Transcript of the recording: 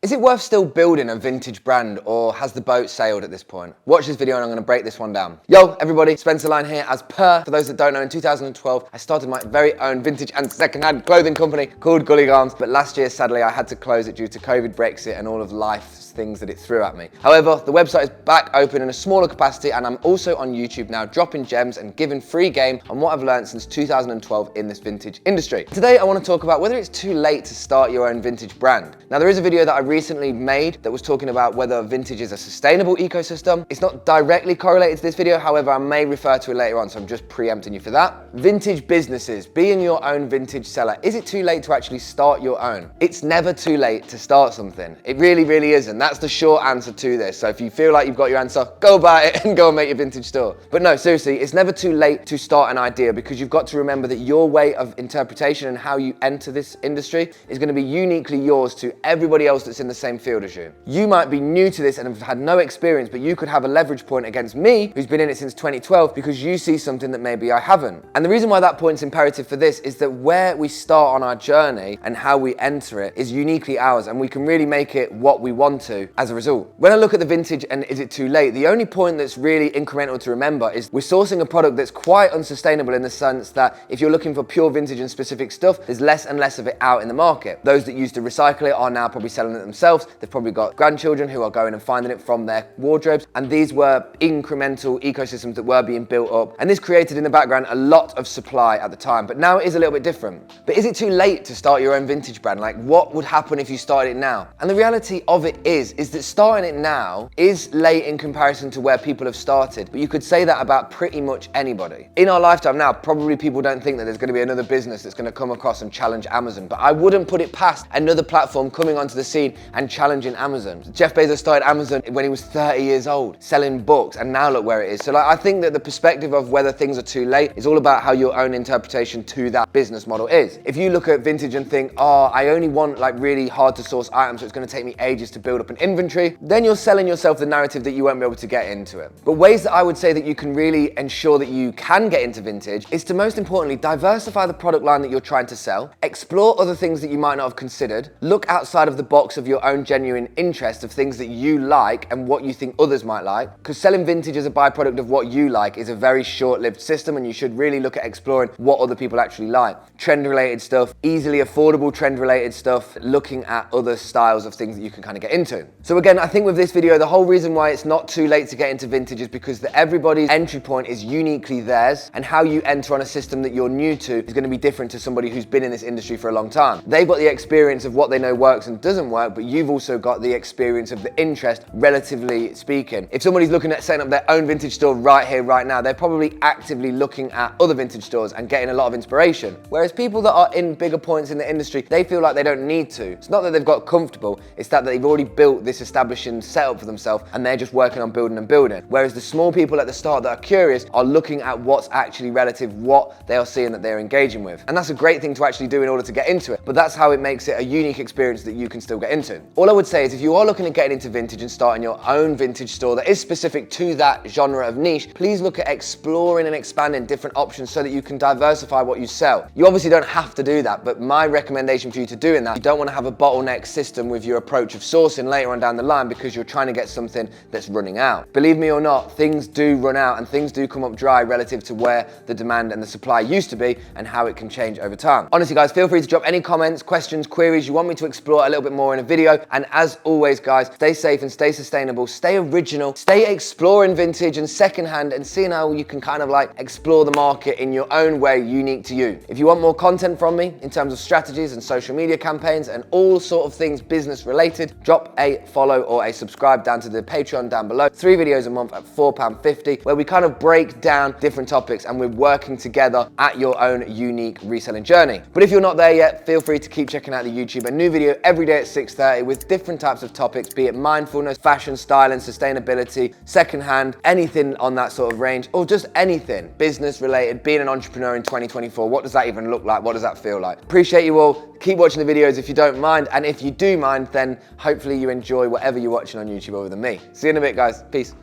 Is it worth still building a vintage brand, or has the boat sailed at this point? Watch this video and I'm gonna break this one down. Yo, everybody, Spencer Line here. As per, for those that don't know, in 2012, I started my very own vintage and secondhand clothing company called Gully Garms, but last year, sadly, I had to close it due to COVID, Brexit, and all of life's things that it threw at me. However, the website is back open in a smaller capacity, and I'm also on YouTube now, dropping gems and giving free game on what I've learned since 2012 in this vintage industry. Today, I wanna talk about whether it's too late to start your own vintage brand. Now, there is a video that I recently made that was talking about whether vintage is a sustainable ecosystem. It's not directly correlated to this video, however, I may refer to it later on, so I'm just preempting you for that. Vintage businesses, being your own vintage seller. Is it too late to actually start your own? It's never too late to start something. It really, really isn't. That's the short answer to this. So if you feel like you've got your answer, go buy it and go and make your vintage store. But no, seriously, it's never too late to start an idea, because you've got to remember that your way of interpretation and how you enter this industry is going to be uniquely yours to everybody else that's in the same field as you. You might be new to this and have had no experience, but you could have a leverage point against me, who's been in it since 2012, because you see something that maybe I haven't. And the reason why that point's imperative for this is that where we start on our journey and how we enter it is uniquely ours, and we can really make it what we want to as a result. When I look at the vintage and is it too late, the only point that's really incremental to remember is we're sourcing a product that's quite unsustainable, in the sense that if you're looking for pure vintage and specific stuff, there's less and less of it out in the market. Those that used to recycle it are now probably selling it themselves. They've probably got grandchildren who are going and finding it from their wardrobes, and these were incremental ecosystems that were being built up, and this created in the background a lot of supply at the time, but now it is a little bit different. But is it too late to start your own vintage brand? Like, what would happen if you started it now? And the reality of it is that starting it now is late in comparison to where people have started, but you could say that about pretty much anybody. In our lifetime now, probably people don't think that there's going to be another business that's going to come across and challenge Amazon, but I wouldn't put it past another platform coming onto the scene and challenging Amazon. Jeff Bezos started Amazon when he was 30 years old, selling books, and now look where it is. So I think that the perspective of whether things are too late is all about how your own interpretation to that business model is. If you look at vintage and think, oh, I only want like really hard to source items, so it's going to take me ages to build up an inventory, then you're selling yourself the narrative that you won't be able to get into it. But ways that I would say that you can really ensure that you can get into vintage is to, most importantly, diversify the product line that you're trying to sell, explore other things that you might not have considered, look outside of the box of your own genuine interest of things that you like and what you think others might like, because selling vintage as a byproduct of what you like is a very short-lived system, and you should really look at exploring what other people actually like. Trend-related stuff, easily affordable trend-related stuff, looking at other styles of things that you can kind of get into. So again, I think with this video, the whole reason why it's not too late to get into vintage is because everybody's entry point is uniquely theirs, and how you enter on a system that you're new to is going to be different to somebody who's been in this industry for a long time. They've got the experience of what they know works and doesn't work, but you've also got the experience of the interest, relatively speaking. If somebody's looking at setting up their own vintage store right here, right now, they're probably actively looking at other vintage stores and getting a lot of inspiration. Whereas people that are in bigger points in the industry, they feel like they don't need to. It's not that they've got comfortable, it's that they've already built this establishing setup for themselves, and they're just working on building and building. Whereas the small people at the start that are curious are looking at what's actually relative, what they are seeing that they're engaging with. And that's a great thing to actually do in order to get into it. But that's how it makes it a unique experience that you can still get into. All I would say is, if you are looking at getting into vintage and starting your own vintage store that is specific to that genre of niche, please look at exploring and expanding different options so that you can diversify what you sell. You obviously don't have to do that, but my recommendation for you to doing that, you don't want to have a bottleneck system with your approach of sourcing later on down the line, because you're trying to get something that's running out. Believe me or not, things do run out and things do come up dry relative to where the demand and the supply used to be and how it can change over time. Honestly guys, feel free to drop any comments, questions, queries you want me to explore a little bit more in a video. And as always guys, stay safe and stay sustainable, stay original, stay exploring vintage and secondhand, and seeing how you can kind of like explore the market in your own way, unique to you. If you want more content from me in terms of strategies and social media campaigns and all sort of things business related, drop a follow or a subscribe down to the Patreon down below. 3 videos a month at £4.50, where we kind of break down different topics and we're working together at your own unique reselling journey. But if you're not there yet, feel free to keep checking out the YouTube. A new video every day at 6:30 with different types of topics, be it mindfulness, fashion, styling, sustainability, secondhand, anything on that sort of range, or just anything business related, being an entrepreneur in 2024. What does that even look like? What does that feel like? Appreciate you all. Keep watching the videos if you don't mind, and if you do mind, then hopefully you enjoy whatever you're watching on YouTube other than me. See you in a bit, guys. Peace.